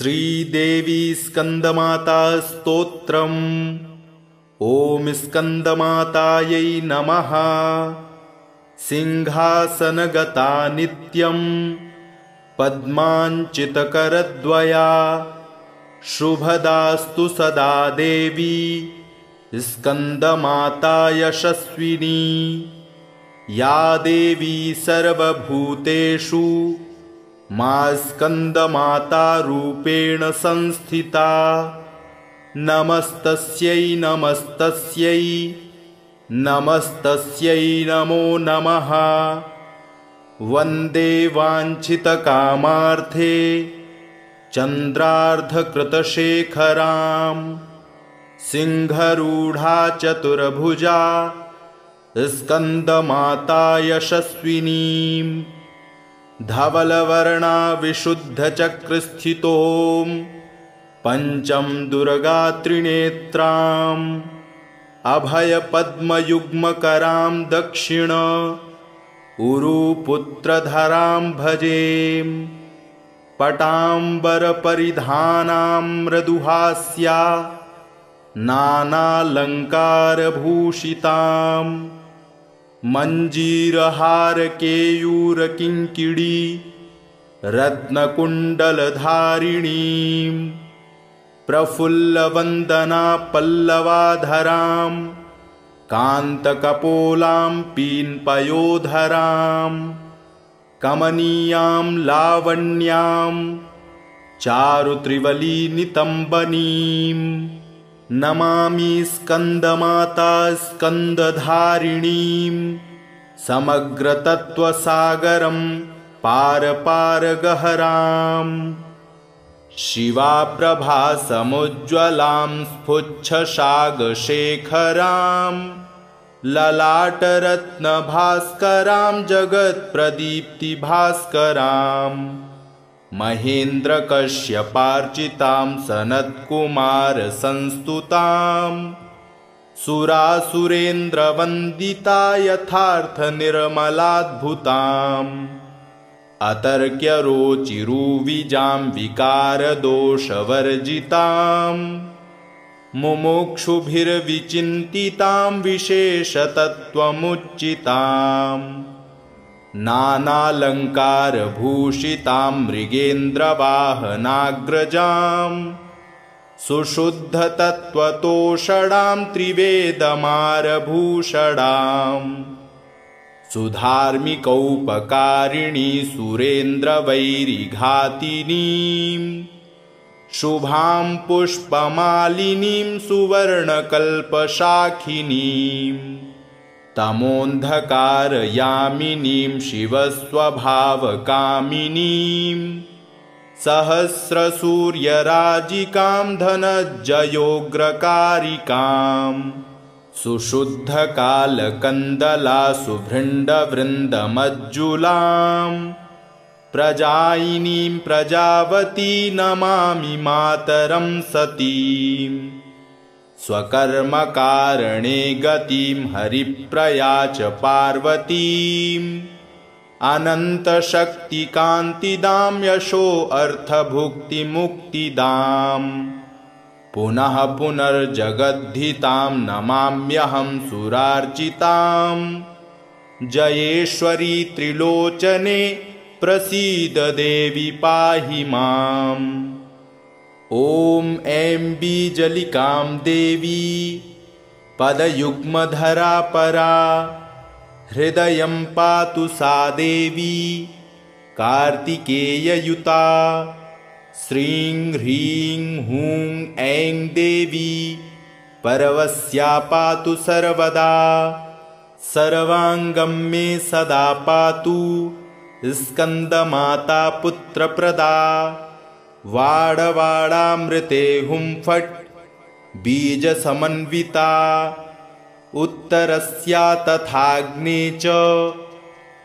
श्रीदेवी स्कंदमाता स्तोत्रम्। ओम स्कंदमातायै नमः। सिंहासनगता नित्यं पद्मांचितकरद्वया शुभदास्तु सदा देवी स्कंदमाता यशस्विनी। या देवी सर्वभूतेषु मा स्कंदमाता रूपेण संस्थिता। नमस्तस्यै नमस्तस्यै नमस्तस्यै नमो नमः। वन्दे वाञ्छितकामार्थे चन्द्रार्धकृतशेखरां। सिंहरूढा चतुर्भुजा स्कंदमाता यशस्विनीं। धवलवर्णा विशुद्धचक्रस्थितों पंचम दुर्गा त्रिनेत्राम्। अभयपद्मयुग्मकरां दक्षिण उरुपुत्रधरां भजेम। पटाम्बरपरिधानां मृदुहास्या नानालङ्कारभूषितां। मञ्जीरहारकेयूरकिङ्किणी रत्नकुण्डलधारिणीं। प्रफुल्लवन्दना पल्लवाधरां कान्तकपोलां पीन्पयोधरां। कमनीयां लावण्यां चारुत्रिवलीनितम्बनीं। नमामि स्कंदमाता स्कंदधारिणीं। समग्रतत्त्वसागरं पारपारगहरां। शिवाप्रभासमुज्ज्वलां स्फुच्छसागशेखरां। ललाटरत्नभास्करां जगत्प्रदीप्तिभास्करां। महेन्द्रकश्यपार्चितां सनत्कुमारसंस्तुतां। सुरासुरेन्द्रवन्दिता यथार्थनिर्मलाद्भुताम्। अतर्क्यरोचिरुविजां विकारदोषवर्जितां। मुमुक्षुभिर्विचिन्तितां विशेषतत्त्वमुच्चितां। नानालङ्कारभूषितां मृगेन्द्रवाहनाग्रजां। सुशुद्धतत्त्वतोषणां त्रिवेदमारभूषणां। सुधार्मिकौपकारिणी सुरेन्द्रवैरिघातिनीं। शुभां पुष्पमालिनीं सुवर्णकल्पशाखिनीं। तमोन्धकारयामिनीं शिवस्वभावकामिनीं। सहस्रसूर्यराजिकां धनज्जयोग्रकारिकां। सुशुद्धकालकन्दला सुभृण्डवृन्दमज्जुलां। प्रजायिनीं प्रजावती नमामि मातरं सतीं। स्वकर्मकारणे गतिं हरिप्रया च पार्वतीं। अनन्तशक्तिकान्तिदां यशो अर्थभुक्तिमुक्तिदां। पुनः पुनर्जगद्धितां नमाम्यहं सुरार्चितां। जयेश्वरी त्रिलोचने प्रसीद देवी पाहि माम्। ॐ ऐं बीजलिकां देवी पदयुग्मधरा परा। हृदयं पातु सा देवी कार्तिकेययुता। श्रीं ह्रीं हूं ऐं देवी परवस्या पातु सर्वदा। सर्वाङ्गं मे सदा पातु स्कंदमाता पुत्रप्रदा। वाडवाडामृते हुं फट् बीजसमन्विता। उत्तरस्या तथाग्ने च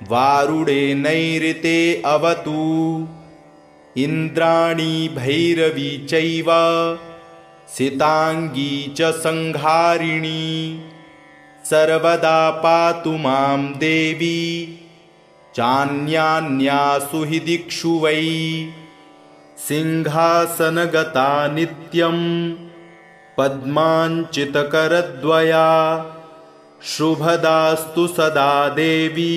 वारुडे नैऋते अवतु। इन्द्राणी भैरवी चैव सितांगी च संहारिणी। सर्वदा पातु मां देवी चान्यान्यासु हि दिक्षु वै। सिंहासनगता नित्यं पद्माञ्चितकरद्वया शुभदास्तु सदा देवी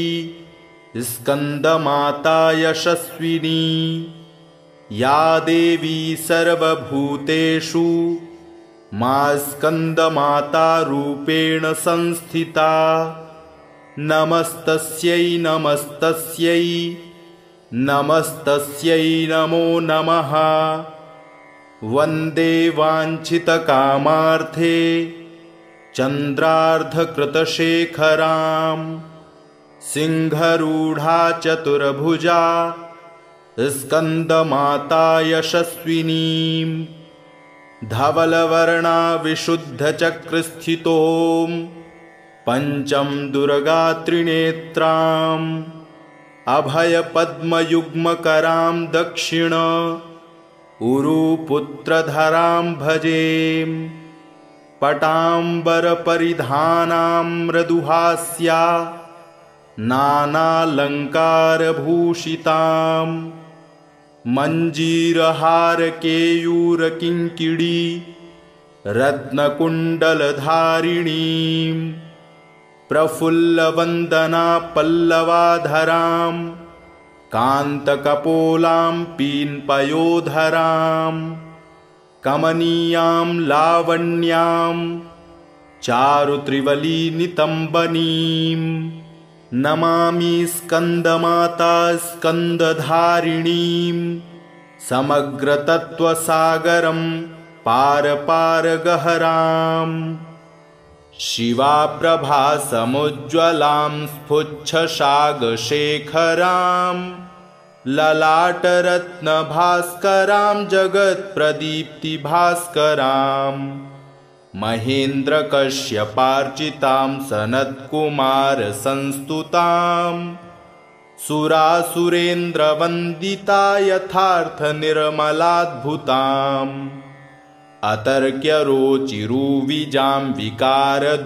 स्कन्दमाता यशस्विनी या देवी सर्वभूतेषु मा स्कन्दमाता रूपेण संस्थिता नमस्तस्यै नमस्तस्यै नमस्तस्यै नमो नमः वन्दे वाञ्छितकामार्थे चन्द्रार्धकृतशेखरां सिंहरूढा चतुर्भुजा स्कन्दमाता यशस्विनीं धवलवर्णा विशुद्धचक्रस्थितों पंचम दुर्गा त्रिनेत्राम् अभयपद्मयुग्मकरां दक्षिण उरुपुत्रधरां भजेम पटाम्बरपरिधानां मृदुहास्या नानालङ्कारभूषितां मञ्जीरहारकेयूरकिङ्किणी रत्नकुण्डलधारिणीं प्रफुल्लवन्दना पल्लवाधरां कान्तकपोलां पीन्पयोधरां कमनीयां लावण्यां चारुत्रिवलीनितम्बनीं नमामि स्कन्दमाता स्कन्दधारिणीं समग्रतत्त्वसागरं पारपारगहराम् शिवाप्रभासमुज्ज्वलां स्फुच्छशागशेखरां ललाटरत्नभास्करां जगत्प्रदीप्तिभास्करां महेन्द्रकश्यपार्चितां सनत्कुमारसंस्तुतां सुरासुरेन्द्रवन्दिता यथार्थनिर्मलाद्भुताम् अतर्क्यरोचिरुविजां विकारदोषवर्जितां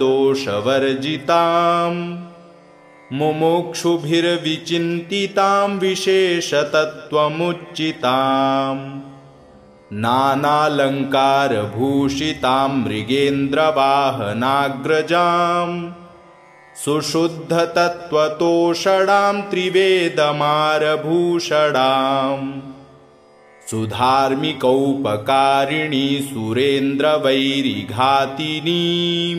मुमुक्षुभिर्विचिन्तितां विशेषतत्त्वमुच्चितां नानालङ्कारभूषितां मृगेन्द्रवाहनाग्रजां सुशुद्धतत्त्वतोषणां त्रिवेदमारभूषणाम् सुधार्मिकौपकारिणी सुरेन्द्रवैरिघातिनीं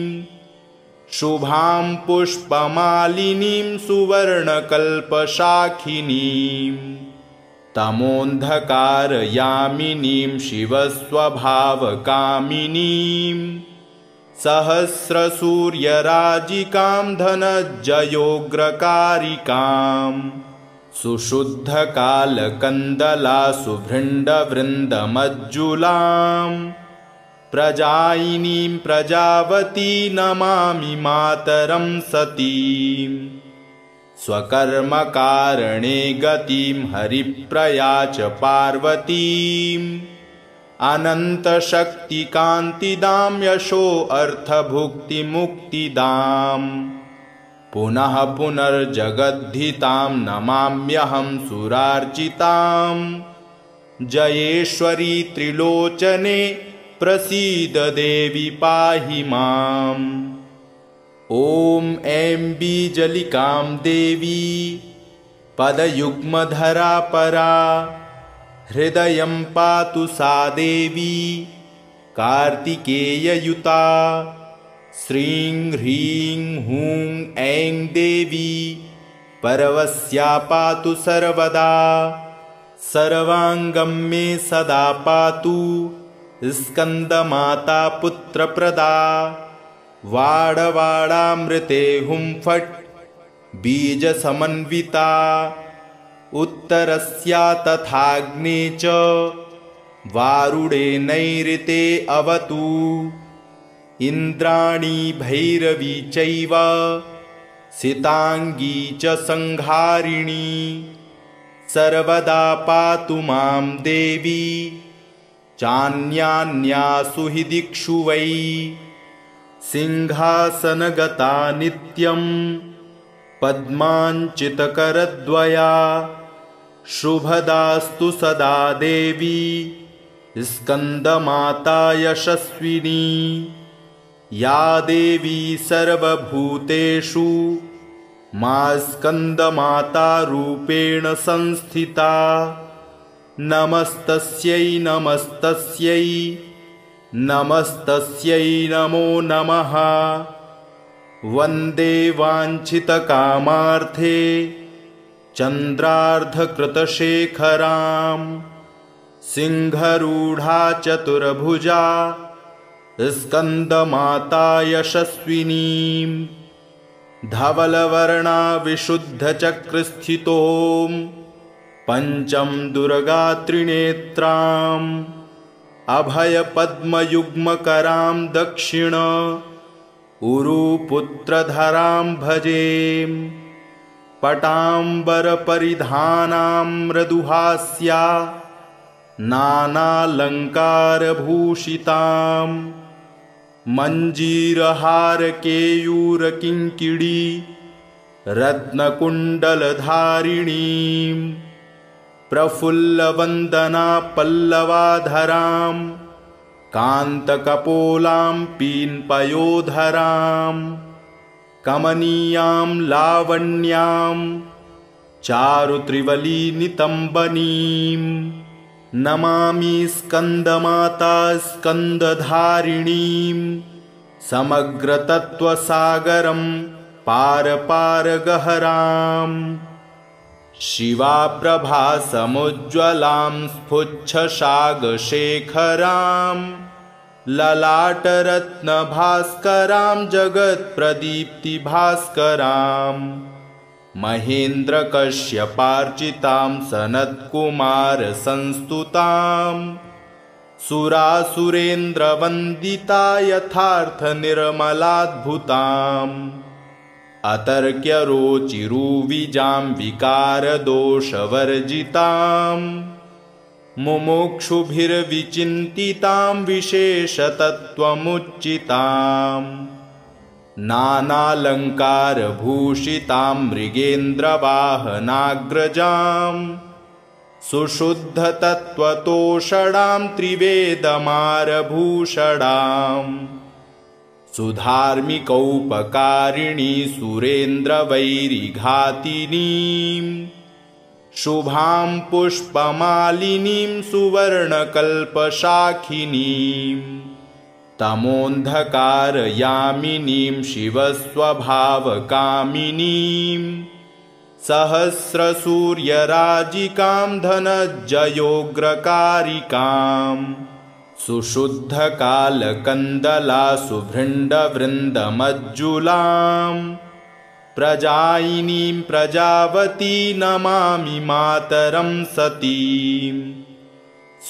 शुभां पुष्पमालिनीं सुवर्णकल्पशाखिनीं तमोऽन्धकारयामिनीं शिवस्वभावकामिनीं सहस्रसूर्यराजिकां धनज्जयोग्रकारिकाम् सुशुद्धकालकन्दला सुभृण्डवृन्दमज्जुलां प्रजायिनीं प्रजावती नमामि मातरं सतीं स्वकर्मकारणे गतिं हरिप्रिया च पार्वतीम् अनन्तशक्तिकान्तिदां यशोऽर्थभुक्तिमुक्तिदाम् पुनः पुनर्जगद्धितां नमाम्यहं सुरार्चितां जयेश्वरी त्रिलोचने प्रसीद देवी पाहि माम् ॐ ऐं बीजलिकां देवी पदयुग्मधरा परा हृदयं पातु सा देवी कार्तिकेययुता श्रीं ह्रीं हूं ऐं देवी परवस्या पातु सर्वदा सर्वाङ्गं मे सदा पातु स्कन्दमाता पुत्रप्रदा वाडवाडामृते हुं फट् बीजसमन्विता उत्तरस्या तथाग्ने च वारुडे नैऋते अवतु इन्द्राणी भैरवी चैव सिताङ्गी च संहारिणी सर्वदा पातु मां देवी चान्यान्यासु हि दिक्षु वै सिंहासनगता नित्यं पद्माञ्चितकरद्वया शुभदास्तु सदा देवी स्कन्दमाता यशस्विनी। या देवी सर्वभूतेषु मा स्कन्दमाता रूपेण संस्थिता। नमस्तस्यै नमस्तस्यै नमस्तस्यै नमो नमः। वन्दे वाञ्छितकामार्थे चन्द्रार्धकृतशेखरां। सिंहरूढा चतुर्भुजा स्कन्दमाता यशस्विनीं। धवलवर्णा विशुद्धचक्रस्थितों पंचम दुर्गा त्रिनेत्राम्। अभयपद्मयुग्मकरां दक्षिण उरुपुत्रधरां भजे। पटाम्बरपरिधानां मृदुहास्या नानालङ्कारभूषितां। मञ्जीरहारकेयूरकिङ्किणी रत्नकुण्डलधारिणीं। प्रफुल्लवन्दना पल्लवाधरां कान्तकपोलां पीन्पयोधरां। कमनीयां लावण्यां चारुत्रिवलीनितम्बनीं। नमामि स्कन्दमाता स्कन्दधारिणीं। समग्रतत्त्वसागरं पारपारगहरां। शिवाप्रभासमुज्ज्वलां स्फुच्छसागशेखरां। ललाटरत्नभास्करां जगत्प्रदीप्तिभास्करां। महेन्द्रकश्यपार्चितां सनत्कुमारसंस्तुतां। सुरासुरेन्द्रवन्दिता यथार्थनिर्मलाद्भुताम्। अतर्क्यरोचिरुविजां विकारदोषवर्जितां। मुमुक्षुभिर्विचिन्तितां विशेषतत्त्वमुच्चितां। नानालङ्कारभूषितां मृगेन्द्रवाहनाग्रजां। सुशुद्धतत्त्वतोषणां त्रिवेदमारभूषणां। सुधार्मिकौपकारिणी सुरेन्द्रवैरिघातिनीं। शुभां पुष्पमालिनीं सुवर्णकल्पशाखिनीं। तमोऽन्धकारयामिनीं शिवस्वभावकामिनीं। सहस्रसूर्यराजिकां धनज्जयोग्रकारिकां। सुशुद्धकालकन्दला सुभृण्डवृन्दमज्जुलां। प्रजायिनीं प्रजावती नमामि मातरं सतीं।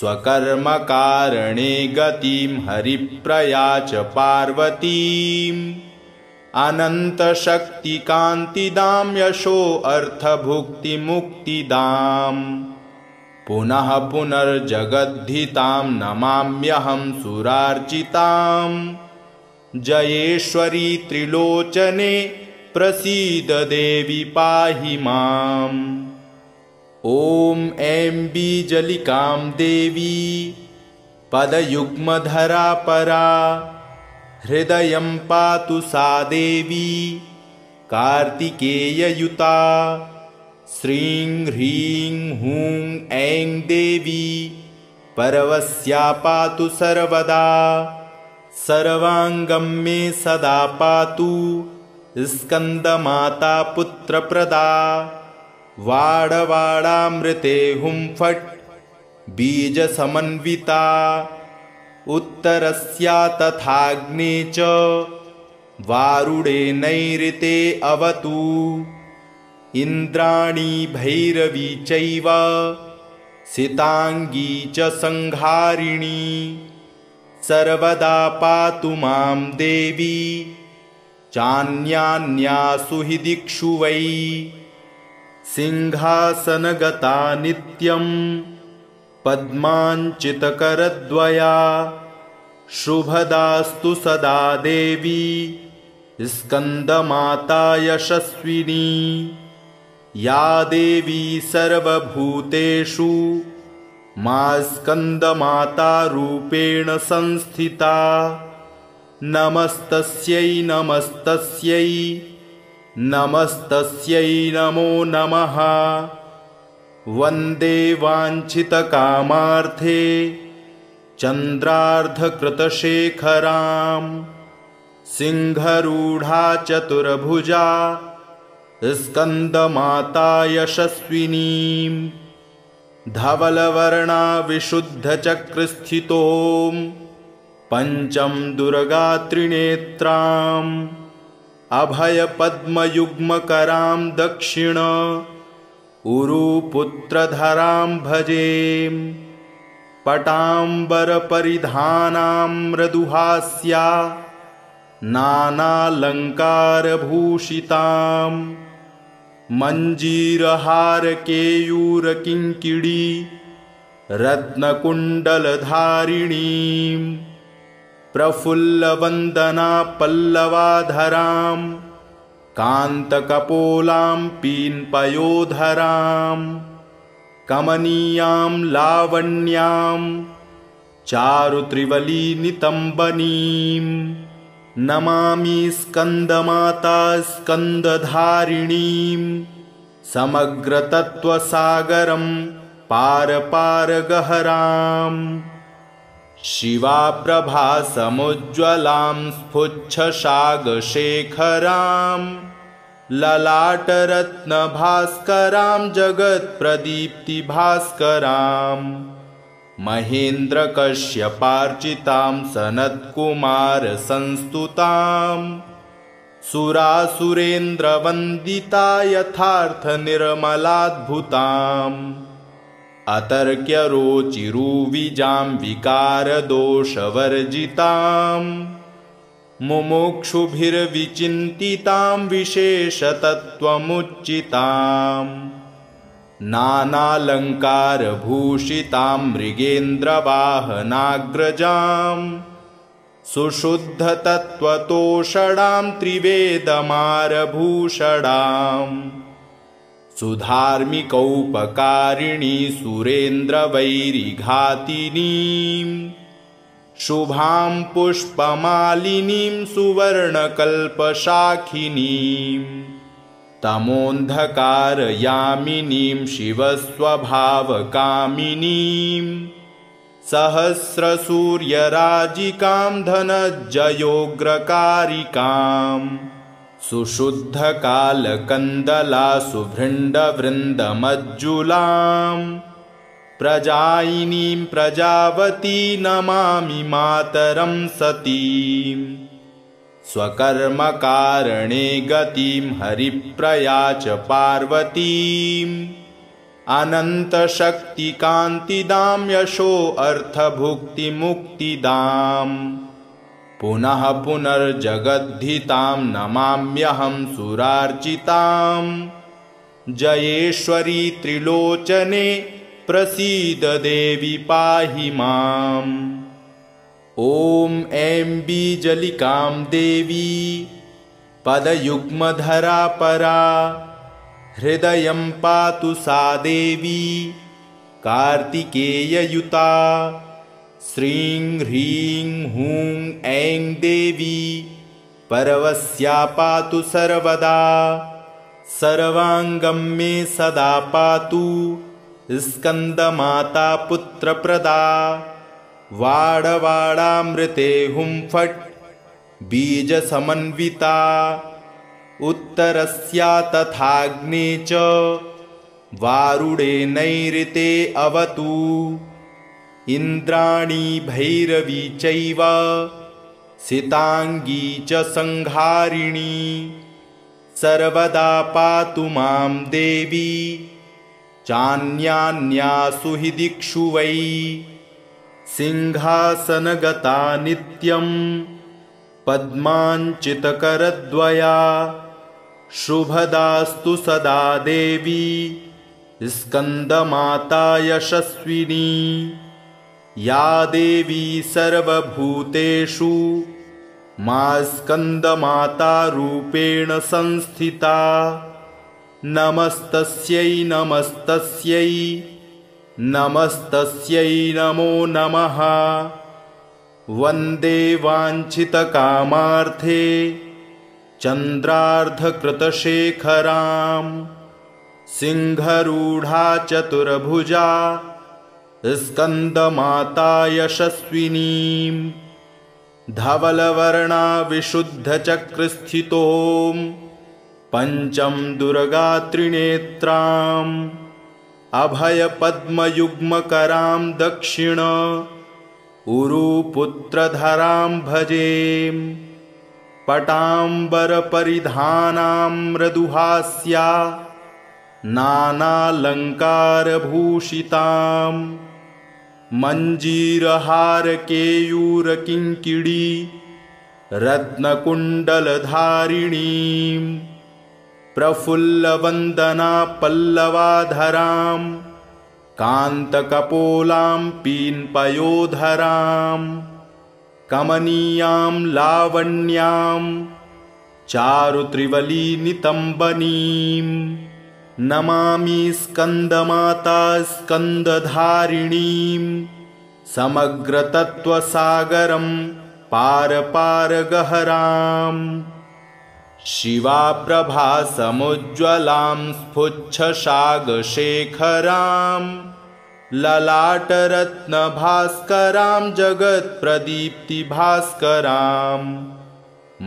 स्वकर्मकारणे गतिं हरिप्रया च पार्वतीम्। अनन्तशक्तिकान्तिदां यशो अर्थभुक्तिमुक्तिदाम्। पुनः पुनर्जगद्धितां नमाम्यहं सुरार्चितां। जयेश्वरी त्रिलोचने प्रसीद देवी पाहि माम्। ॐ ऐं बीजलिकां देवी पदयुग्मधरा परा। हृदयं पातु सा देवी कार्तिकेययुता। श्रीं ह्रीं हूं ऐं देवी परवस्या पातु सर्वदा। सर्वाङ्गं मे सदा पातु स्कन्दमाता पुत्रप्रदा। वाडवाडामृते हुं फट् बीजसमन्विता। उत्तरस्या तथाग्ने च वारुडे नैऋते अवतु। इन्द्राणी भैरवी चैव सिताङ्गी च संहारिणी। सर्वदा पातु मां देवी चान्यान्यासु हि दिक्षु वै। सिंहासनगता नित्यं पद्माञ्चितकरद्वया। शुभदास्तु सदा देवी स्कन्दमाता यशस्विनी। या देवी सर्वभूतेषु मा स्कन्दमातारूपेण संस्थिता नमस्तस्यै नमस्तस्यै नमस्तस्यै नमो नमः। वन्दे वाञ्छितकामार्थे चन्द्रार्धकृतशेखरां सिंहरूढा चतुर्भुजा स्कन्दमाता यशस्विनीं धवलवर्णा विशुद्धचक्रस्थितों पञ्चं दुर्गात्रिनेत्राम् अभयपद्मयुग्मकरां दक्षिण उरुपुत्रधरां भजे। पटाम्बरपरिधानां मृदुहास्या नानालङ्कारभूषितां मञ्जीरहारकेयूरकिङ्किणी रत्नकुण्डलधारिणीं प्रफुल्लवन्दना पल्लवाधरां कान्तकपोलां पीन्पयोधरां कमनीयां लावण्यां चारुत्रिवलीनितम्बनीं नमामि स्कन्दमाता स्कन्दधारिणीं समग्रतत्त्वसागरं पारपारगहराम् शिवाप्रभासमुज्ज्वलां स्फुच्छशागशेखरां ललाटरत्नभास्करां जगत्प्रदीप्तिभास्करां महेन्द्रकश्यपार्चितां सनत्कुमारसंस्तुतां सुरासुरेन्द्रवन्दिता यथार्थनिर्मलाद्भुताम् अतर्क्यरोचिरुविजां विकारदोषवर्जितां मुमुक्षुभिर्विचिन्तितां विशेषतत्त्वमुच्चितां नानालङ्कारभूषितां मृगेन्द्रवाहनाग्रजां सुशुद्धतत्त्वतोषणां त्रिवेदमारभूषणां सुधार्मिकौपकारिणी सुरेन्द्रवैरिघातिनीं शुभां पुष्पमालिनीं सुवर्णकल्पशाखिनीं तमोऽन्धकारयामिनीं शिवस्वभावकामिनीं सहस्रसूर्यराजिकां धनज्जयोग्रकारिकाम् सुशुद्धकालकन्दला सुभृण्डवृन्दमज्जुलां प्रजायिनीं प्रजावती नमामि मातरं सतीं स्वकर्मकारणे गतिं हरिप्रया च पार्वतीं अनन्तशक्तिकान्तिदां यशो अर्थभुक्तिमुक्तिदाम् पुनः पुनर्जगद्धितां नमाम्यहं सुरार्चितां जयेश्वरी त्रिलोचने प्रसीद देवी पाहि माम्। ॐ ऐं बीजलिकां देवी पदयुग्मधरा परा हृदयं पातु सा देवी कार्तिकेययुता श्रीं ह्रीं हूं ऐं देवी परवस्या पातु सर्वदा सर्वाङ्गं मे सदा पातु स्कन्दमाता पुत्रप्रदा वाडवाडामृते हुं फट् बीजसमन्विता उत्तरस्या तथाग्ने च वारुडे नैऋते अवतु इन्द्राणी भैरवी चैव सिताङ्गी च संहारिणी सर्वदा पातु मां देवी चान्यान्यासु हि दिक्षु वै सिंहासनगता नित्यं पद्माञ्चितकरद्वया शुभदास्तु सदा देवी स्कन्दमाता यशस्विनी या देवी सर्वभूतेषु मा स्कन्दमाता रूपेण संस्थिता नमस्तस्यै नमस्तस्यै नमस्तस्यै नमो नमः। वन्दे वाञ्छितकामार्थे चन्द्रार्धकृतशेखरां सिंहरूढा चतुर्भुजा स्कन्दमाता यशस्विनीं धवलवर्णा विशुद्धचक्रस्थितों पञ्चं दुर्गा त्रिनेत्राम् अभयपद्मयुग्मकरां दक्षिण उरुपुत्रधरां भजेम। पटाम्बरपरिधानां मृदुहास्या नानालङ्कारभूषितां मञ्जीरहारकेयूरकिङ्किणी रत्नकुण्डलधारिणीं प्रफुल्लवन्दना पल्लवाधरां कान्तकपोलां पीन्पयोधरां कमनीयां लावण्यां चारुत्रिवलीनितम्बनीं नमामि स्कन्दमाता स्कन्दधारिणीं समग्रतत्त्वसागरं पारपारगहराम् शिवाप्रभासमुज्ज्वलां स्फुच्छशागशेखरां ललाटरत्नभास्करां जगत्प्रदीप्तिभास्करां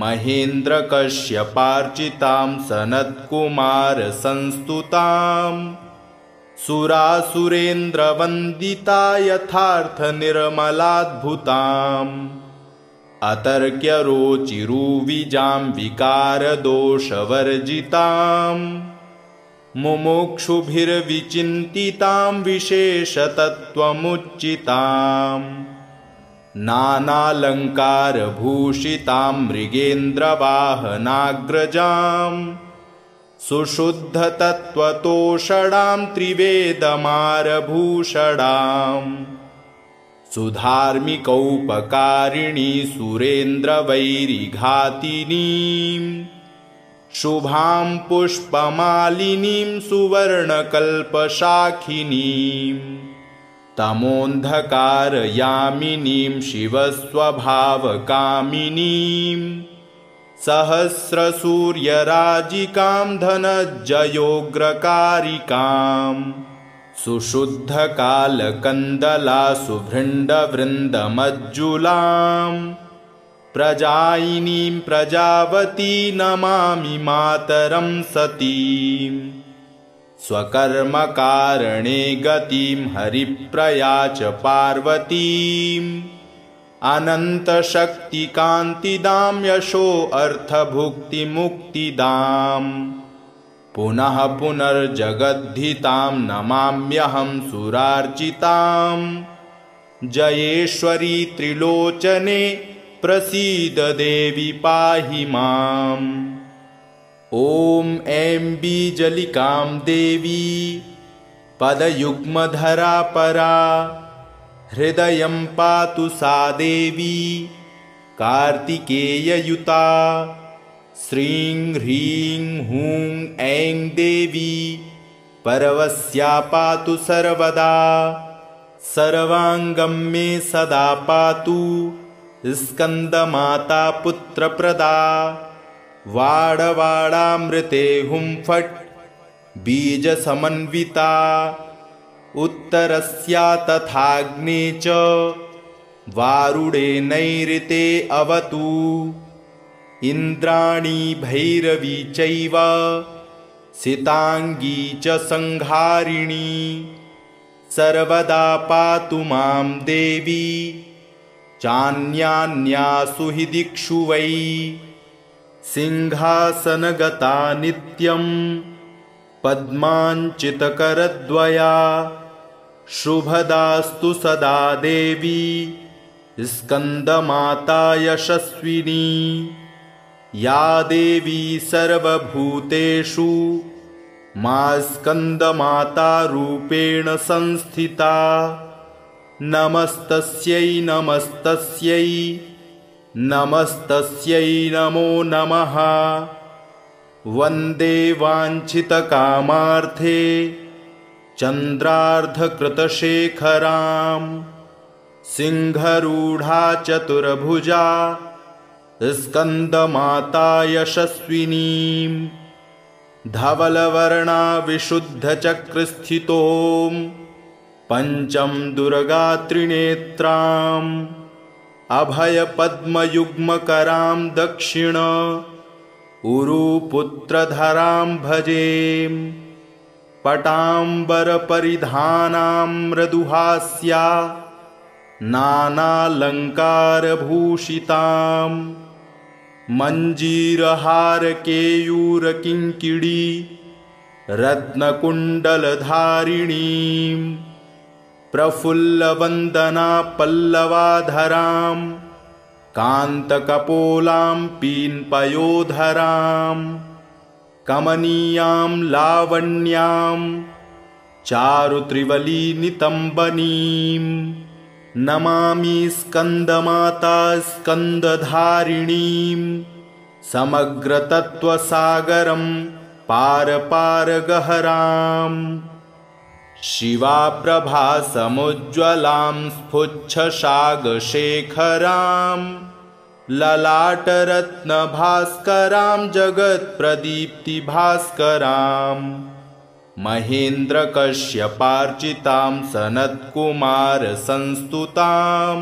महेन्द्रकश्यपार्चितां सनत्कुमारसंस्तुतां सुरासुरेन्द्रवन्दिता यथार्थनिर्मलाद्भुताम् अतर्क्यरोचिरुविजां विकारदोषवर्जितां मुमुक्षुभिर्विचिन्तितां विशेषतत्त्वमुच्चितां नानालङ्कारभूषितां मृगेन्द्रवाहनाग्रजां सुशुद्धतत्त्वतोषणां त्रिवेदमारभूषणाम् सुधार्मिकौपकारिणी सुरेन्द्रवैरिघातिनीं शुभां पुष्पमालिनीं सुवर्णकल्पशाखिनीं तमोऽन्धकारयामिनीं शिवस्वभावकामिनीं सहस्रसूर्यराजिकां धनज्जयोग्रकारिकाम् सुशुद्धकालकन्दला सुभृण्डवृन्दमज्जुलां प्रजायिनीं प्रजावती नमामि मातरं सतीं स्वकर्मकारणे गतिं हरिप्रिया च पार्वतीम् अनन्तशक्तिकान्तिदां यशोऽर्थभुक्तिमुक्तिदाम् पुनः पुनर्जगद्धितां नमाम्यहं सुरार्चितां जयेश्वरी त्रिलोचने प्रसीद देवी पाहि माम्। ॐ ऐं बीजलिकां देवी पदयुग्मधरा परा हृदयं पातु सा देवी कार्तिकेययुता। श्रीं ह्रीं हूं ऐं देवी परवस्या पातु सर्वदा सर्वाङ्गं मे सदा पातु स्कन्दमाता पुत्रप्रदा। वाडवाडामृते हुं फट् बीजसमन्विता उत्तरस्या तथाग्ने च वारुडे नैऋते अवतु। इन्द्राणी भैरवी चैव सिताङ्गी च संहारिणी सर्वदा पातु मां देवी चान्यान्यासु हि दिक्षु वै। सिंहासनगता नित्यं पद्माञ्चितकरद्वया शुभदास्तु सदा देवी स्कन्दमाता यशस्विनी। या देवी सर्वभूतेषु मा स्कन्दमाता रूपेण संस्थिता। नमस्तस्यै नमस्तस्यै नमस्तस्यै नमो नमः। वन्दे वाञ्छितकामार्थे चन्द्रार्धकृतशेखरां सिंहरूढा चतुर्भुजा स्कन्दमाता यशस्विनीं धवलवर्णा विशुद्धचक्रस्थितों पञ्चं दुर्गात्रिनेत्राम् अभयपद्मयुग्मकरां दक्षिण उरुपुत्रधरां भजेम पटाम्बरपरिधानां मृदुहास्या नानालङ्कारभूषितां मञ्जीरहारकेयूरकिङ्किणी रत्नकुण्डलधारिणीं प्रफुल्लवन्दना पल्लवाधरां कान्तकपोलां पीन्पयोधरां कमनीयां लावण्यां चारुत्रिवलीनितम्बनीं नमामि स्कन्दमाता स्कन्दधारिणीं समग्रतत्त्वसागरं पारपारगहरां शिवाप्रभासमुज्ज्वलां स्फुच्छशागशेखरां ललाटरत्नभास्करां जगत्प्रदीप्तिभास्करां महेन्द्रकश्यपार्चितां सनत्कुमारसंस्तुतां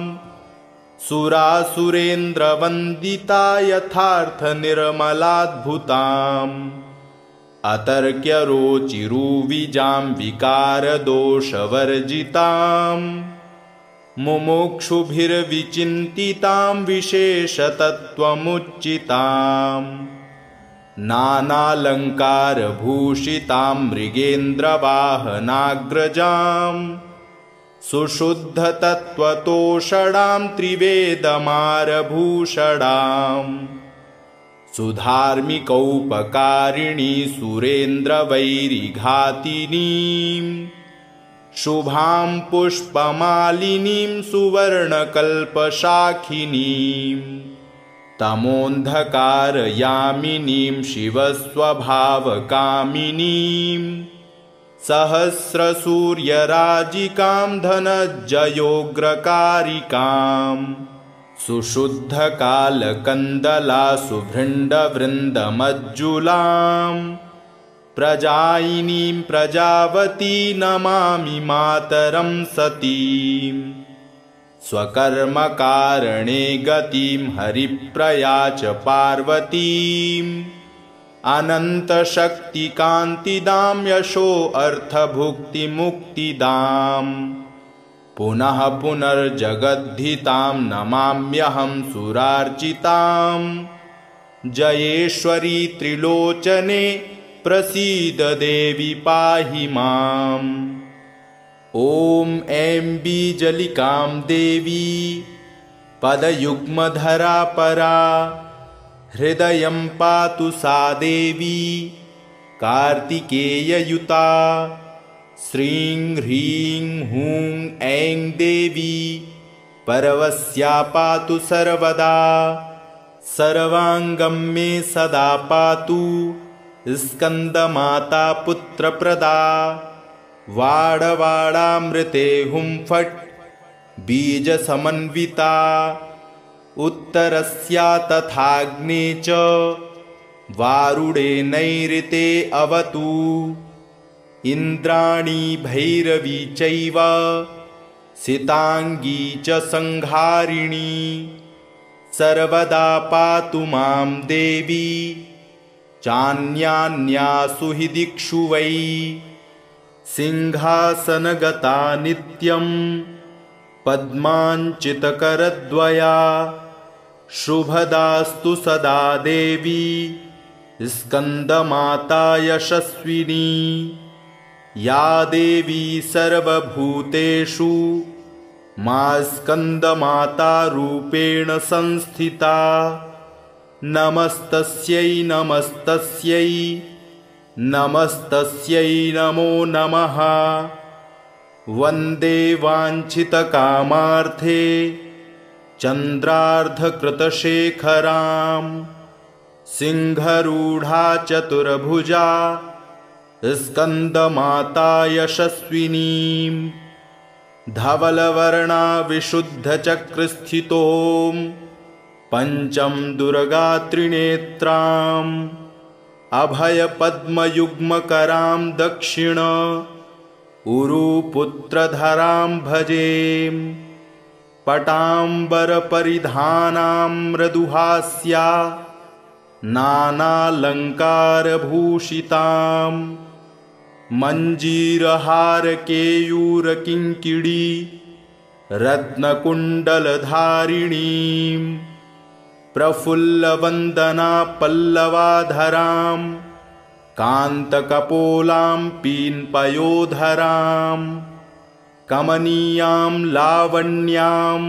सुरासुरेन्द्रवन्दिता यथार्थनिर्मलाद्भुताम् अतर्क्यरोचिरुविजां विकारदोषवर्जितां मुमुक्षुभिर्विचिन्तितां विशेषतत्त्वमुच्चितां नानालङ्कारभूषितां मृगेन्द्रवाहनाग्रजां सुशुद्धतत्त्वतोषणां त्रिवेदमारभूषणां सुधार्मिकौपकारिणी सुरेन्द्रवैरिघातिनीं शुभां पुष्पमालिनीं सुवर्णकल्पशाखिनीं तमोऽन्धकारयामिनीं शिवस्वभावकामिनीं सहस्रसूर्यराजिकां धनज्जयोग्रकारिकां सुशुद्धकालकन्दला सुभृण्डवृन्दमज्जुलां प्रजायिनीं प्रजावती नमामि मातरं सतीं स्वकर्मकारणे गतिं हरिप्रया च पार्वतीं अनन्तशक्तिकान्तिदां यशो अर्थभुक्तिमुक्तिदाम् पुनः पुनर्जगद्धितां नमाम्यहं सुरार्चितां जयेश्वरी त्रिलोचने प्रसीद देवी पाहि माम् ॐ ऐं बीजलिकां देवी पदयुग्मधरा परा हृदयं पातु सा देवी कार्तिकेययुता श्रीं ह्रीं हूं ऐं देवी परवस्या पातु सर्वदा सर्वाङ्गं मे सदा पातु स्कन्दमाता पुत्रप्रदा वाडवाडामृते हुं फट् बीजसमन्विता उत्तरस्या तथाग्ने च वारुडे नैऋते अवतु इन्द्राणी भैरवी चैव सिताङ्गी च संहारिणी सर्वदा पातु मां देवी चान्यान्यासु हि दिक्षु वै सिंहासनगता नित्यं पद्माञ्चितकरद्वया शुभदास्तु सदा देवी स्कन्दमाता यशस्विनी या देवी सर्वभूतेषु मा स्कन्दमाता रूपेण संस्थिता नमस्तस्यै नमस्तस्यै नमस्तस्यै नमो नमः वन्दे वाञ्छितकामार्थे चन्द्रार्धकृतशेखरां सिंहरूढा चतुर्भुजा स्कन्दमाता यशस्विनीं धवलवर्णा विशुद्धचक्रस्थितों पंचम दुर्गा त्रिनेत्राम् अभयपद्मयुग्मकरां दक्षिण उरुपुत्रधरां भजेम पटाम्बरपरिधानां मृदुहास्या नानालङ्कारभूषितां मञ्जीरहारकेयूरकिङ्किणी रत्नकुण्डलधारिणीं प्रफुल्लवन्दना पल्लवाधरां कान्तकपोलां पीन्पयोधरां कमनीयां लावण्यां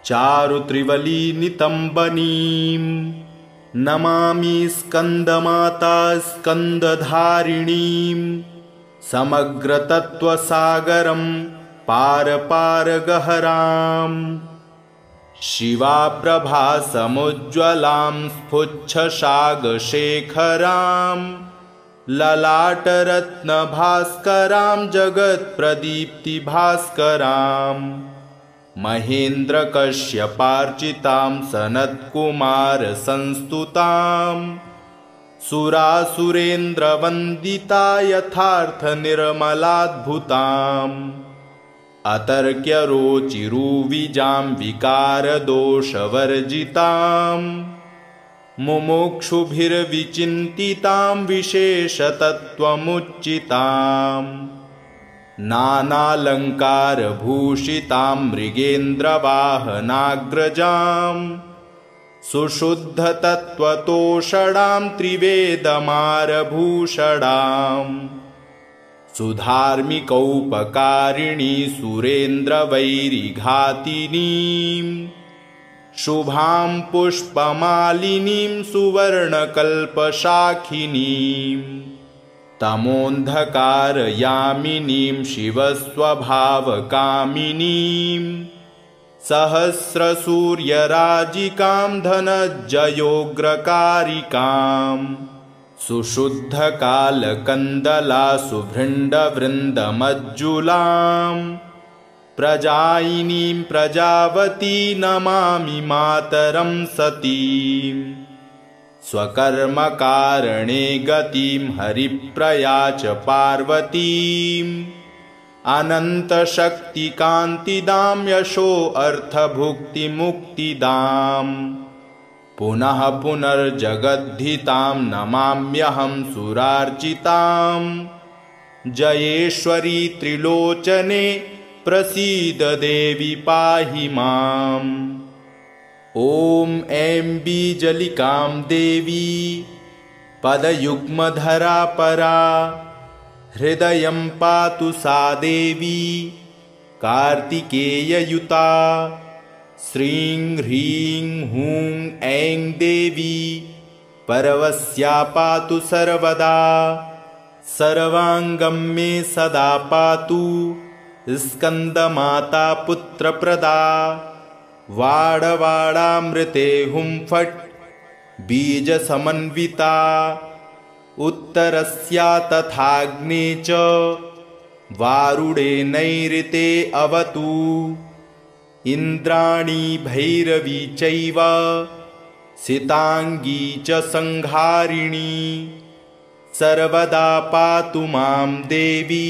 चारुत्रिवलीनितम्बनीं नमामि स्कन्दमाता स्कन्दधारिणीं समग्रतत्त्वसागरं पारपारगहराम् शिवाप्रभासमुज्ज्वलां स्फुच्छशागशेखरां ललाटरत्नभास्करां जगत्प्रदीप्तिभास्करां महेन्द्रकश्यपार्चितां सनत्कुमारसंस्तुतां सुरासुरेन्द्रवन्दिता यथार्थनिर्मलाद्भुताम् अतर्क्यरोचिरुविजां विकारदोषवर्जितां मुमुक्षुभिर्विचिन्तितां विशेषतत्त्वमुच्चितां नानालङ्कारभूषितां मृगेन्द्रवाहनाग्रजां सुशुद्धतत्त्वतोषणां त्रिवेदमारभूषणाम् सुधार्मिकौपकारिणी सुरेन्द्रवैरिघातिनीं शुभां पुष्पमालिनीं सुवर्णकल्पशाखिनीं तमोऽन्धकारयामिनीं शिवस्वभावकामिनीं सहस्रसूर्यराजिकां धनज्जयोग्रकारिकाम् सुशुद्धकालकन्दला सुभृण्डवृन्दमज्जुलां प्रजायिनीं प्रजावती नमामि मातरं सतीं स्वकर्मकारणे गतिं हरिप्रया च पार्वतीं अनन्तशक्तिकान्तिदां यशोऽर्थभुक्तिमुक्तिदाम् पुनः पुनर्जगद्धितां नमाम्यहं सुरार्चितां जयेश्वरी त्रिलोचने प्रसीद देवी पाहि माम्। ॐ ऐं बीजलिकां देवी पदयुग्मधरा परा हृदयं पातु सा देवी कार्तिकेययुता श्रीं ह्रीं हूं ऐं देवी परवस्या पातु सर्वदा सर्वाङ्गं मे सदा पातु स्कन्दमाता पुत्रप्रदा वाडवाडामृते हुं फट् बीजसमन्विता उत्तरस्या तथाग्ने च वारुडे नैऋते अवतु इन्द्राणी भैरवी चैव सिताङ्गी च संहारिणी सर्वदा पातु मां देवी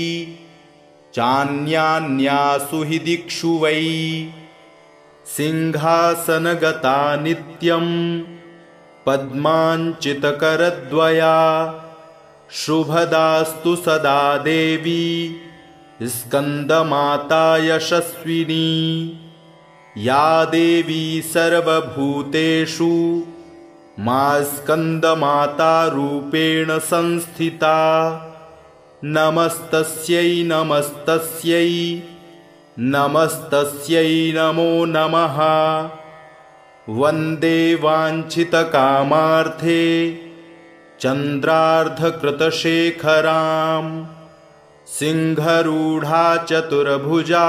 चान्यान्यासु हि दिक्षु वै सिंहासनगता नित्यं पद्माञ्चितकरद्वया शुभदास्तु सदा देवी स्कन्दमाता यशस्विनी या देवी सर्वभूतेषु मा स्कन्दमाता रूपेण संस्थिता नमस्तस्यै नमस्तस्यै नमस्तस्यै नमो नमः। वन्दे वाञ्छितकामार्थे चन्द्रार्धकृतशेखरां सिंहरूढा चतुर्भुजा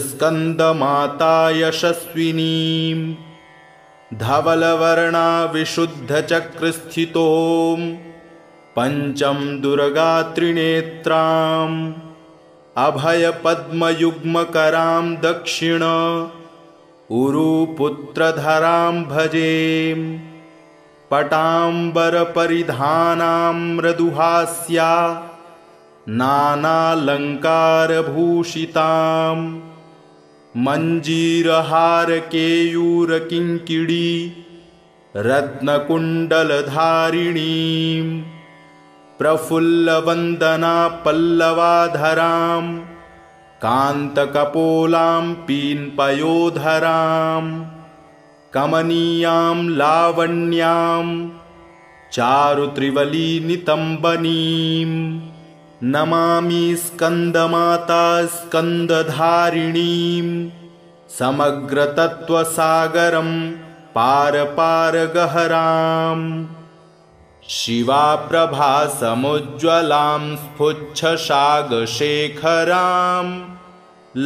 स्कन्दमाता यशस्विनीं धवलवर्णा विशुद्धचक्रस्थितों पंचम दुर्गात्रिनेत्रां अभयपद्मयुग्मकरां दक्षिण उरुपुत्रधरां भजे। पटाम्बरपरिधानां मृदुहास्या नानालङ्कारभूषितां मञ्जीरहारकेयूरकिङ्किणी रत्नकुण्डलधारिणीं प्रफुल्लवन्दना पल्लवाधरां कान्तकपोलां पीन्पयोधरां कमनीयां लावण्यां चारुत्रिवलीनितम्बनीं नमामि स्कन्दमाता स्कन्दधारिणीं समग्रतत्त्वसागरं पारपारगहरां शिवाप्रभासमुज्ज्वलां स्फुच्छसागशेखरां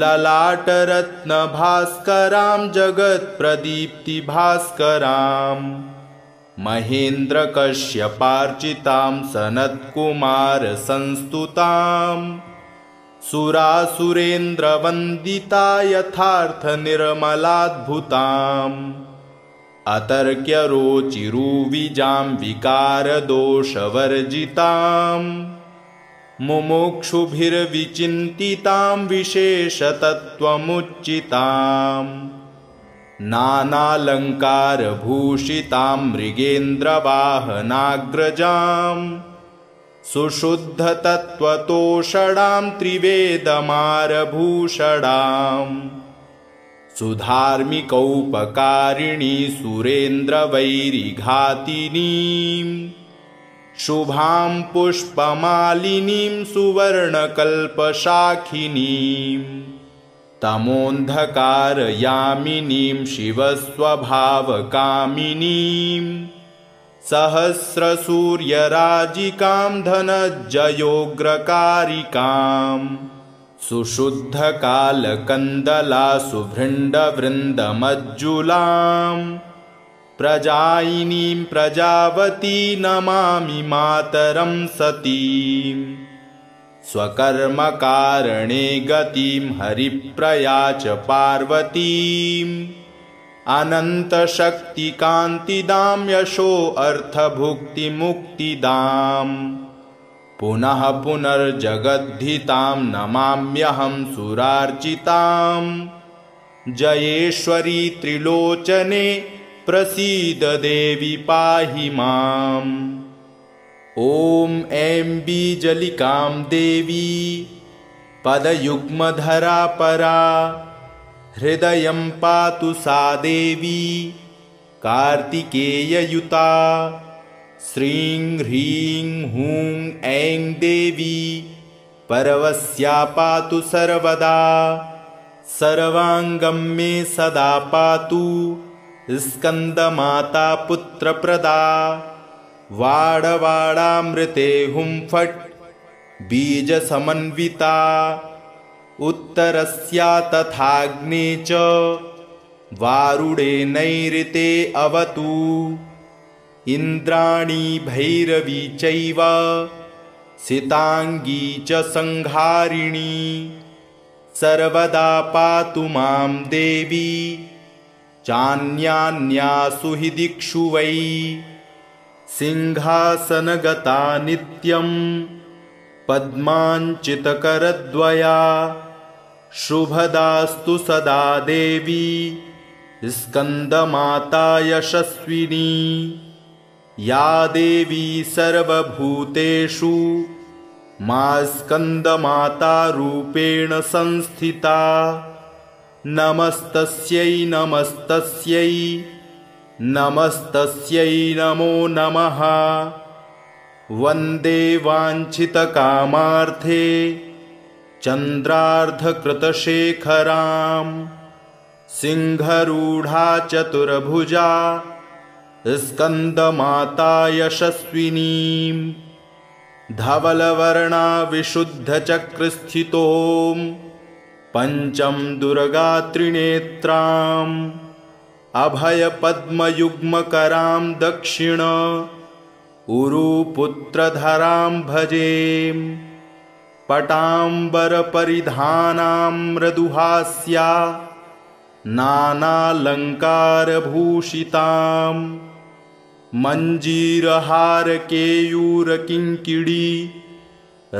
ललाटरत्नभास्करां जगत्प्रदीप्तिभास्करां महेन्द्रकश्यपार्चितां सनत्कुमारसंस्तुतां सुरासुरेन्द्रवन्दिता यथार्थनिर्मलाद्भुताम् अतर्क्यरोचिरुविजां विकारदोषवर्जितां मुमुक्षुभिर्विचिन्तितां विशेषतत्त्वमुच्चितां नानालङ्कारभूषितां मृगेन्द्रवाहनाग्रजां सुशुद्धतत्त्वतोषणां त्रिवेदमारभूषणां सुधार्मिकौपकारिणी सुरेन्द्रवैरिघातिनीं शुभां पुष्पमालिनीं सुवर्णकल्पशाखिनीं तमोन्धकारयामिनीं शिवस्वभावकामिनीं सहस्रसूर्यराजिकां धनज्जयोग्रकारिकां सुशुद्धकालकन्दला सुभृण्डवृन्दमज्जुलां प्रजायिनीं प्रजावती नमामि मातरं सतीं स्वकर्मकारणे गतिं हरिप्रया च पार्वतीम् अनन्तशक्तिकान्तिदां यशोऽर्थभुक्तिमुक्तिदां पुनः पुनर्जगद्धितां नमाम्यहं सुरार्चितां जयेश्वरी त्रिलोचने प्रसीद देवी पाहि माम्। ॐ ऐं बीजलिकां देवी पदयुग्मधरा परा हृदयं पातु सा देवी कार्तिकेययुता श्रीं ह्रीं हूं ऐं देवी परवस्या पातु सर्वदा सर्वाङ्गं मे सदा पातु स्कन्दमाता पुत्रप्रदा वाडवाडामृते हुं फट् बीजसमन्विता उत्तरस्या तथाग्ने च वारुडे नैऋते अवतु इन्द्राणी भैरवी चैव सिताङ्गी च संहारिणी सर्वदा पातु मां देवी चान्यान्यासु हि दिक्षु वै सिंहासनगता नित्यं पद्माञ्चितकरद्वया शुभदास्तु सदा देवी स्कन्दमाता यशस्विनी या देवी सर्वभूतेषु मा स्कन्दमाता रूपेण संस्थिता नमस्तस्यै नमस्तस्यै नमस्तस्यै नमो नमः। वन्दे वाञ्छितकामार्थे चन्द्रार्धकृतशेखरां सिंहरूढा चतुर्भुजा स्कन्दमाता यशस्विनीं धवलवर्णा विशुद्धचक्रस्थितों पंचम दुर्गात्रिनेत्रां अभयपद्मयुग्मकरां दक्षिण उरुपुत्रधरां भजेम। पटाम्बरपरिधानां मृदुहास्या नानालङ्कारभूषितां मञ्जीरहारकेयूरकिङ्किणी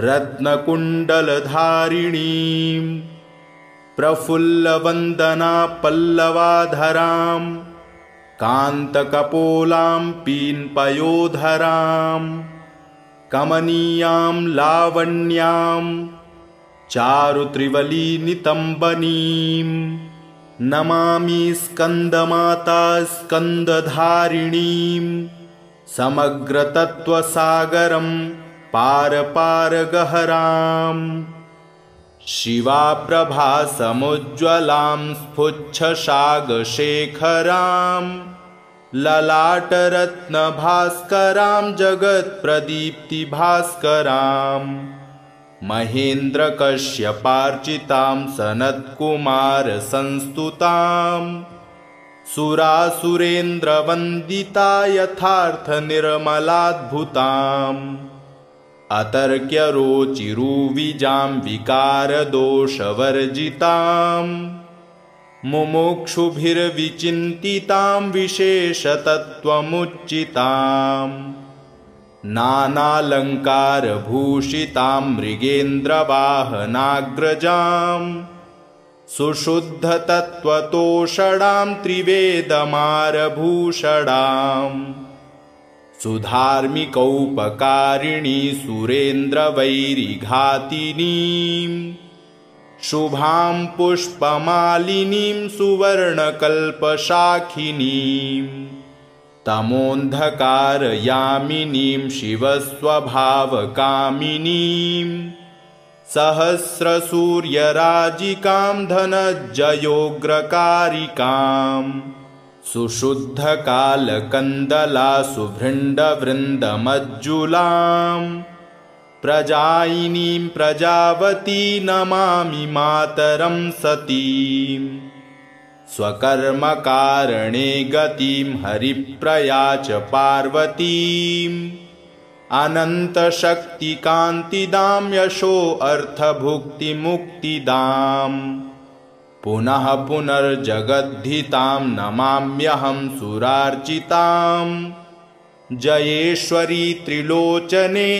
रत्नकुण्डलधारिणीं प्रफुल्लवन्दना पल्लवाधरां कान्तकपोलां पीन्पयोधरां कमनीयां लावण्यां चारुत्रिवलीनितम्बनीं नमामि स्कन्दमाता स्कन्दधारिणीं समग्रतत्त्वसागरं पारपारगहरां शिवाप्रभासमुज्ज्वलां स्फुच्छशागशेखरां ललाटरत्नभास्करां जगत्प्रदीप्तिभास्करां महेन्द्रकश्यपार्चितां सनत्कुमारसंस्तुतां सुरासुरेन्द्रवन्दिता यथार्थनिर्मलाद्भुताम् अतर्क्यरोचिरुविजां विकारदोषवर्जितां मुमुक्षुभिर्विचिन्तितां विशेषतत्त्वमुच्चितां नानालङ्कारभूषितां मृगेन्द्रवाहनाग्रजां सुशुद्धतत्त्वतोषणां त्रिवेदमारभूषणां सुधार्मिकौपकारिणी सुरेन्द्रवैरिघातिनीं शुभां पुष्पमालिनीं सुवर्णकल्पशाखिनीं तमोऽन्धकारयामिनीं शिवस्वभावकामिनीं सहस्रसूर्यराजिकां धनज्जयोग्रकारिकां सुशुद्धकालकन्दला सुभृण्डवृन्दमज्जुलां प्रजायिनीं प्रजावती नमामि मातरं सतीं स्वकर्मकारणे गतिं हरिप्रया च पार्वतीं अनन्तशक्तिकान्तिदां यशो अर्थभुक्तिमुक्तिदाम् पुनः पुनर्जगद्धितां नमाम्यहं सुरार्चितां जयेश्वरी त्रिलोचने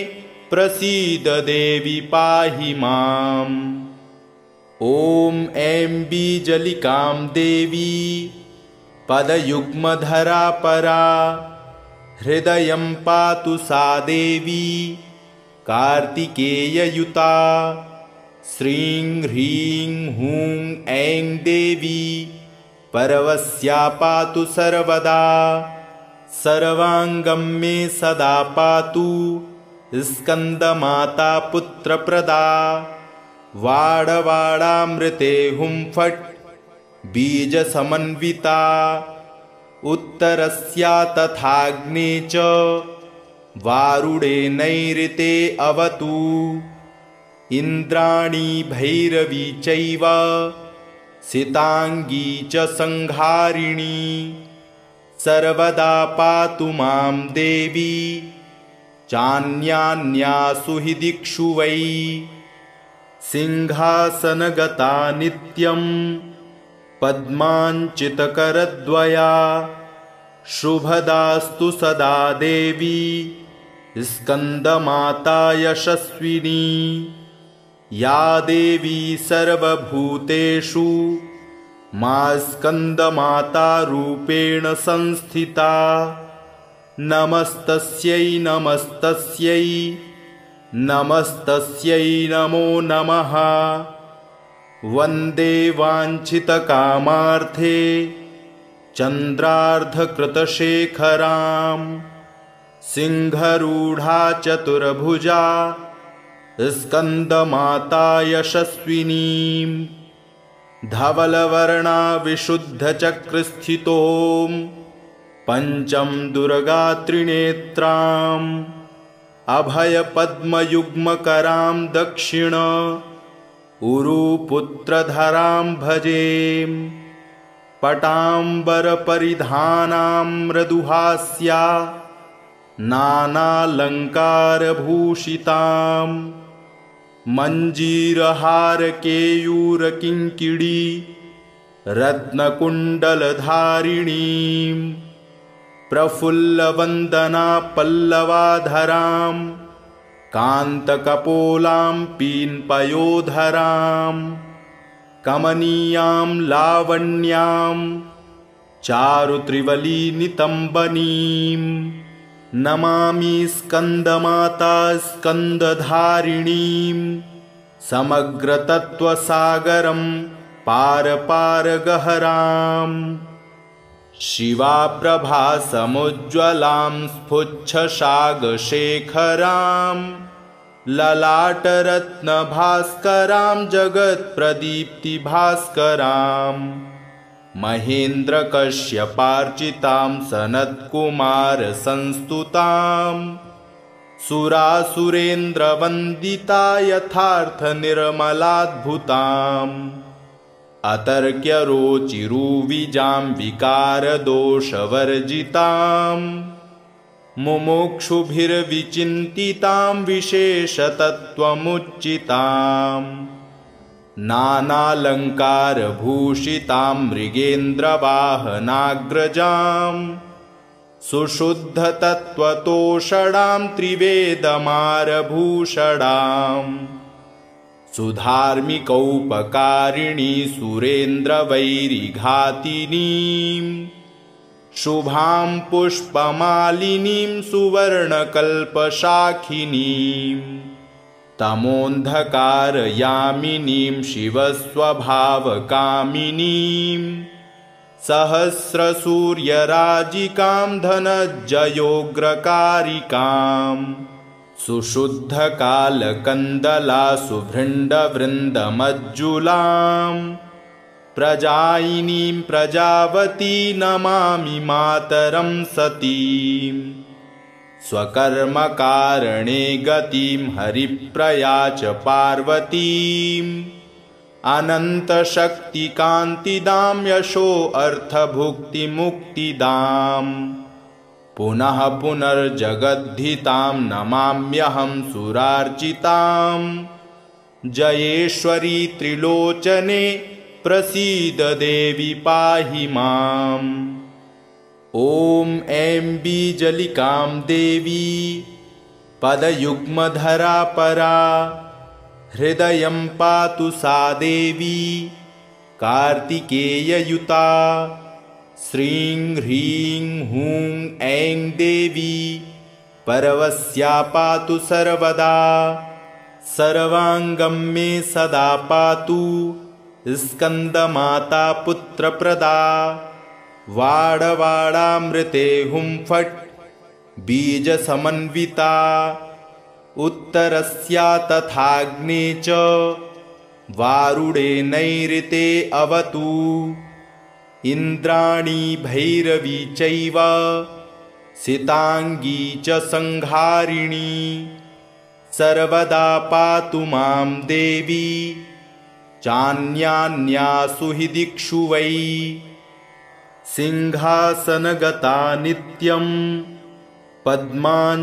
प्रसीद देवी पाहि माम्। ॐ ऐं बीजलिकां देवी पदयुग्मधरा परा हृदयं पातु सा देवी कार्तिकेययुता श्रीं ह्रीं हूं ऐं देवी परवस्या पातु सर्वदा सर्वाङ्गं मे सदा पातु स्कन्दमाता पुत्रप्रदा वाडवाडामृते हुं फट् बीजसमन्विता उत्तरस्या तथाग्ने च वारुडे नैऋते अवतु इन्द्राणी भैरवी चैव सिताङ्गी च संहारिणी सर्वदा पातु मां देवी चान्यान्यासु हि दिक्षु वै सिंहासनगता नित्यं पद्माञ्चितकरद्वया शुभदास्तु सदा देवी स्कन्दमाता यशस्विनी या देवी सर्वभूतेषु मा स्कन्दमाता रूपेण संस्थिता नमस्तस्यै नमस्तस्यै नमस्तस्यै नमो नमः। वन्दे वाञ्छितकामार्थे चन्द्रार्धकृतशेखरां सिंहरूढा चतुर्भुजा स्कन्दमाता यशस्विनीं धवलवर्णा विशुद्धचक्रस्थितों पंचम दुर्गा त्रिनेत्रां अभयपद्मयुग्मकरां दक्षिण उरुपुत्रधरां भजेम। पटाम्बरपरिधानां मृदुहास्या नानालङ्कारभूषितां मञ्जीरहारकेयूरकिङ्किणी रत्नकुण्डलधारिणीं प्रफुल्लवन्दना पल्लवाधरां कान्तकपोलां पीन्पयोधरां कमनीयां लावण्यां चारुत्रिवलीनितम्बनीं नमामि स्कन्दमाता स्कन्दधारिणीं समग्रतत्त्वसागरं पारपारगहराम् शिवाप्रभासमुज्ज्वलां स्फुच्छशागशेखरां ललाटरत्नभास्करां जगत्प्रदीप्तिभास्करां महेन्द्रकश्यपार्चितां सनत्कुमारसंस्तुतां सुरासुरेन्द्रवन्दिता यथार्थनिर्मलाद्भुताम् अतर्क्यरोचिरुविजां विकारदोषवर्जितां मुमुक्षुभिर्विचिन्तितां विशेषतत्त्वमुच्चितां नानालङ्कारभूषितां मृगेन्द्रवाहनाग्रजां सुशुद्धतत्त्वतोषणां त्रिवेदमारभूषणाम् सुधार्मिकौपकारिणी सुरेन्द्रवैरिघातिनीं शुभां पुष्पमालिनीं सुवर्णकल्पशाखिनीं तमोऽन्धकारयामिनीं शिवस्वभावकामिनीं सहस्रसूर्यराजिकां धनज्जयोग्रकारिकाम् सुशुद्धकालकन्दला सुभृण्डवृन्दमज्जुलां प्रजायिनीं प्रजावती नमामि मातरं सतीं स्वकर्मकारणे गतिं हरिप्रया च पार्वतीम् अनन्तशक्तिकान्तिदां यशोऽर्थभुक्तिमुक्तिदाम् पुनः पुनर्जगद्धितां नमाम्यहं सुरार्चितां जयेश्वरी त्रिलोचने प्रसीद देवी पाहि माम्। ॐ ऐं बीजलिकां देवी पदयुग्मधरा परा हृदयं पातु सा देवी कार्तिकेययुता श्रीं ह्रीं हूं ऐं देवी परवस्या पातु सर्वदा सर्वाङ्गं मे सदा पातु स्कन्दमाता पुत्रप्रदा वाडवाडामृते हुं फट् बीजसमन्विता उत्तरस्या तथाग्ने च वारुडे नैऋते अवतु इन्द्राणी भैरवी चैव सिताङ्गी च संहारिणी सर्वदा पातु मां देवी चान्यान्यासु हि दिक्षु वै सिंहासनगता नित्यं पद्माञ्चितकरद्वया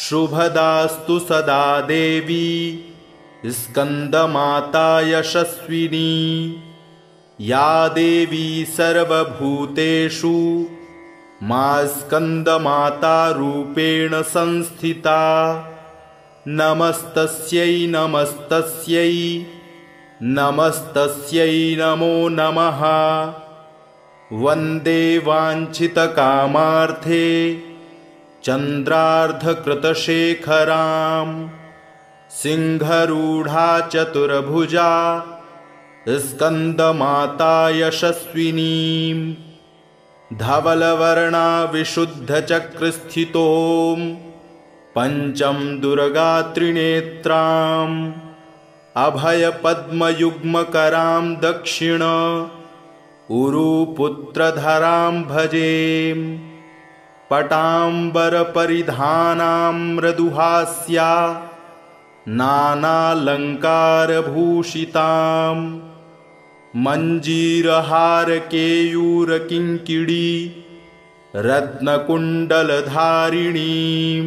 शुभदास्तु सदा देवी स्कन्दमाता यशस्विनी या देवी सर्वभूतेषु मा स्कन्दमाता रूपेण संस्थिता नमस्तस्यै नमस्तस्यै नमस्तस्यै नमो नमः। वन्दे वाञ्छितकामार्थे चन्द्रार्धकृतशेखरां सिंहरूढा चतुर्भुजा स्कन्दमाता यशस्विनीं धवलवर्णा विशुद्धचक्रस्थितों पञ्चं दुर्गात्रिनेत्राम् अभयपद्मयुग्मकरां दक्षिण उरुपुत्रधरां भजे पटाम्बरपरिधानां मृदुहास्या नानालङ्कारभूषितां मञ्जीरहारकेयूरकिङ्किणी रत्नकुण्डलधारिणीं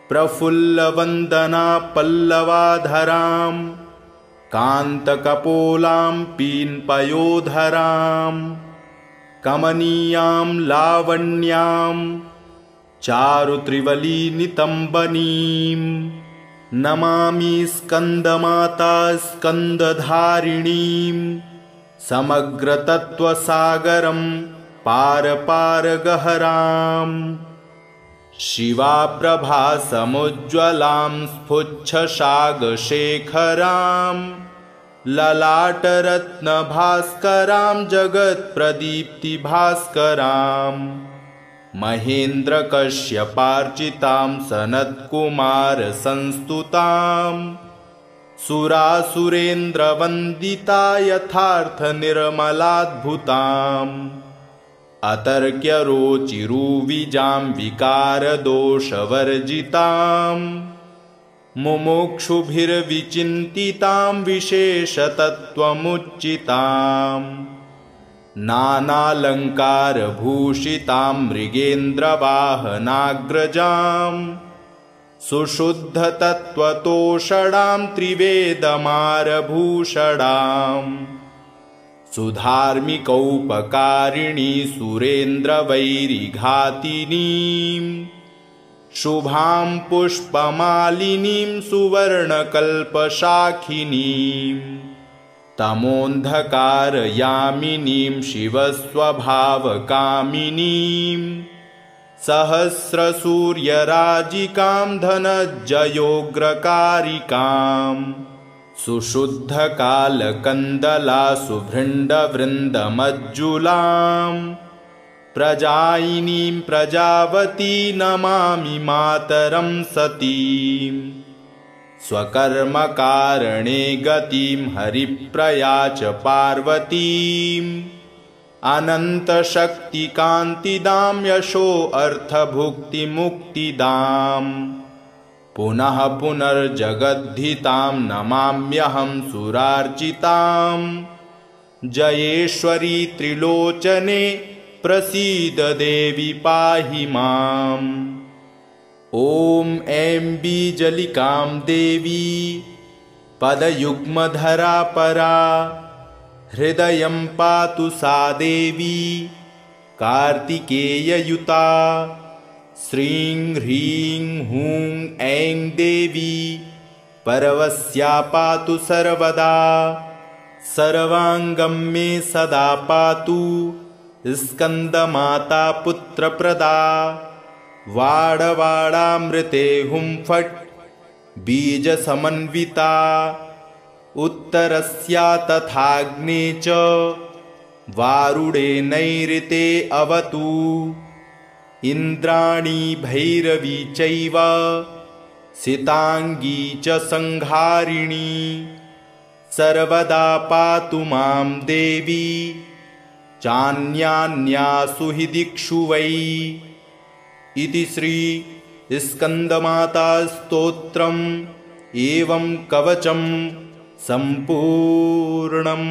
प्रफुल्लवन्दना पल्लवाधरां कान्तकपोलां पीन्पयोधरां कमनीयां लावण्यां चारुत्रिवलीनितम्बनीं नमामि स्कन्दमाता स्कन्दधारिणीं समग्रतत्त्वसागरं पारपारगहरां शिवाप्रभासमुज्ज्वलां स्फुच्छशागशेखरां ललाटरत्नभास्करां जगत्प्रदीप्तिभास्करां महेन्द्रकश्यपार्चितां सनत्कुमारसंस्तुतां सुरासुरेन्द्रवन्दिता यथार्थनिर्मलाद्भुताम् अतर्क्यरोचिरुविजां विकारदोषवर्जितां मुमुक्षुभिर्विचिन्तितां विशेषतत्त्वमुच्चितां नानालङ्कारभूषितां मृगेन्द्रवाहनाग्रजां सुशुद्धतत्त्वतोषणां त्रिवेदमारभूषणाम् सुधार्मिकौपकारिणी सुरेन्द्रवैरिघातिनीं शुभां पुष्पमालिनीं सुवर्णकल्पशाखिनीं तमोन्धकारयामिनीं शिवस्वभावकामिनीं सहस्रसूर्यराजिकां धनज्जयोग्रकारिकाम् सुशुद्धकालकन्दला सुभृण्डवृन्दमज्जुलां प्रजायिनीं प्रजावती नमामि मातरं सतीं स्वकर्मकारणे गतिं हरिप्रया च पार्वतीम् अनन्तशक्तिकान्तिदां यशोऽर्थभुक्तिमुक्तिदाम् पुनः पुनर्जगद्धितां नमाम्यहं सुरार्चितां जयेश्वरी त्रिलोचने प्रसीद देवी पाहि माम् ॐ ऐं बीजलिकां देवी पदयुग्मधरा परा हृदयं पातु सा देवी कार्तिकेययुता श्रीं ह्रीं हूं ऐं देवी परवस्या पातु सर्वदा सर्वाङ्गं मे सदा पातु स्कन्दमाता पुत्रप्रदा वाडवाडामृते हुं फट् बीजसमन्विता उत्तरस्या तथाग्ने च वारुडे नैऋते अवतु इन्द्राणी भैरवी चैव सिताङ्गी च संहारिणी सर्वदा पातु मां देवी चान्यान्यासु हि दिक्षु वै इति श्री स्कन्दमाता स्तोत्रम् एवं कवचं सम्पूर्णम्।